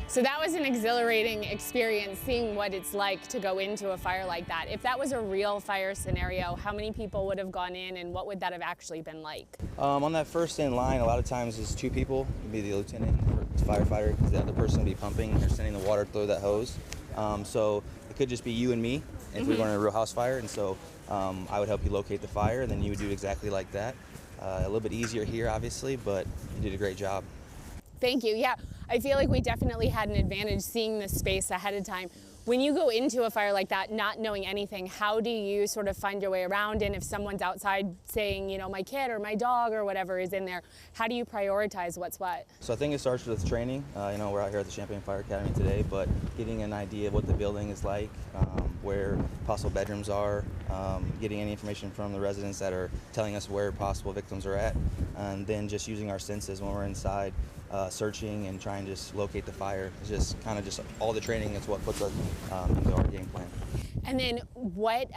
So that was an exhilarating experience, seeing what it's like to go into a fire like that. If that was a real fire scenario, how many people would have gone in and what would that have actually been like? On that first in line, a lot of times it's two people. It'd be the lieutenant or the firefighter, because the other person would be pumping or sending the water through that hose. So it could just be you and me if we were in a real house fire. And so I would help you locate the fire, and then you would do exactly like that. A little bit easier here, obviously, but you did a great job. Thank you. Yeah, I feel like we definitely had an advantage seeing this space ahead of time. When you go into a fire like that, not knowing anything, how do you sort of find your way around? And if someone's outside saying, you know, my kid or my dog or whatever is in there, how do you prioritize what's what? So I think it starts with training. You know, we're out here at the Champaign Fire Academy today, but getting an idea of what the building is like, where possible bedrooms are, getting any information from the residents that are telling us where possible victims are at, and then just using our senses when we're inside, searching and trying to just locate the fire. It's just kind of just all the training is what puts us into our game plan. And then what,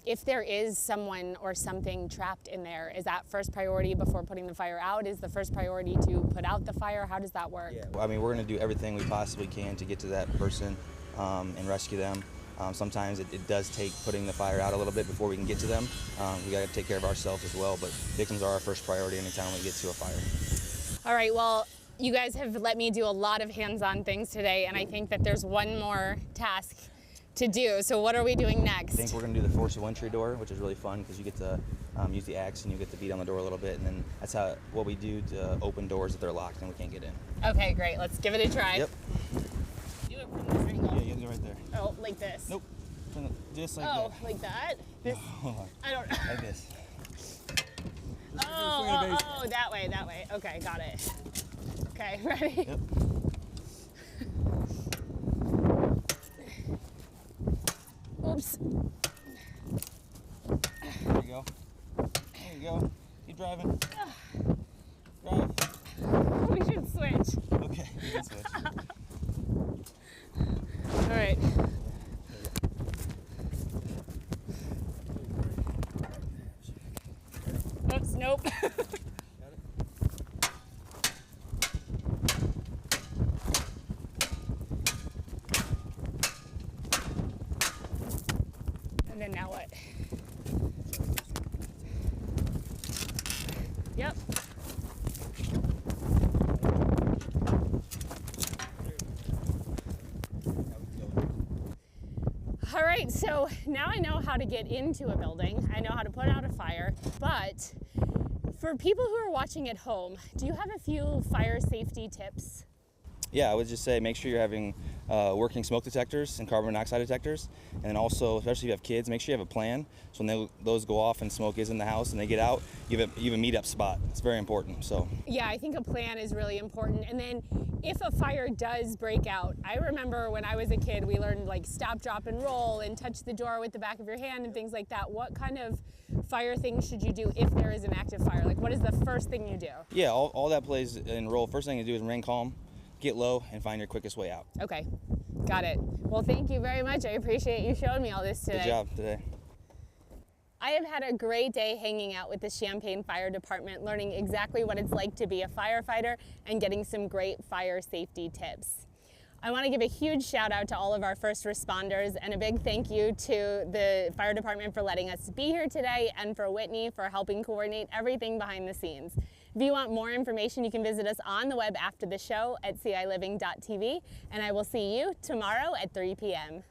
if there is someone or something trapped in there, is that first priority before putting the fire out? Is the first priority to put out the fire? How does that work? Yeah, well, I mean, we're going to do everything we possibly can to get to that person and rescue them. Sometimes it does take putting the fire out a little bit before we can get to them. We got to take care of ourselves as well, but victims are our first priority anytime we get to a fire. All right, well, you guys have let me do a lot of hands-on things today, and I think that there's one more task to do. So what are we doing next? I think we're going to do the force of entry door, which is really fun because you get to use the axe and you get to beat on the door a little bit, and then that's what we do to open doors if they're locked and we can't get in. Okay, great. Let's give it a try. Yep. Do it from this angle. Yeah, you do it right there. Oh, like this? Nope. Just like Oh, that. like that? This? No, hold on. I don't know. Like this. Oh, that way, that way. Okay, got it. Okay, ready? Yep. Oops. There you go. There you go. Keep driving. Drive. We should switch. Okay, we can switch. All right. Oops, nope. Got it? And then now what? Yep. All right, so now I know how to get into a building. I know how to put out a fire, but for people who are watching at home, do you have a few fire safety tips? Yeah, I would just say make sure you're having working smoke detectors and carbon monoxide detectors, and then also, especially if you have kids, make sure you have a plan. So when those go off and smoke is in the house and they get out, you have a meetup spot. It's very important. So yeah, I think a plan is really important. And then if a fire does break out, I remember when I was a kid, we learned like stop, drop, and roll, and touch the door with the back of your hand and things like that. What kind of fire things should you do if there is an active fire? Like, what is the first thing you do? yeah, all that plays in role. First thing to do is remain calm, get low, and find your quickest way out. Okay, got it. Well, thank you very much. I appreciate you showing me all this today. Good job today. I have had a great day hanging out with the Champaign Fire Department, learning exactly what it's like to be a firefighter and getting some great fire safety tips. I want to give a huge shout out to all of our first responders and a big thank you to the fire department for letting us be here today, and for Whitney for helping coordinate everything behind the scenes. If you want more information, you can visit us on the web after the show at ciLiving.tv, and I will see you tomorrow at 3 p.m.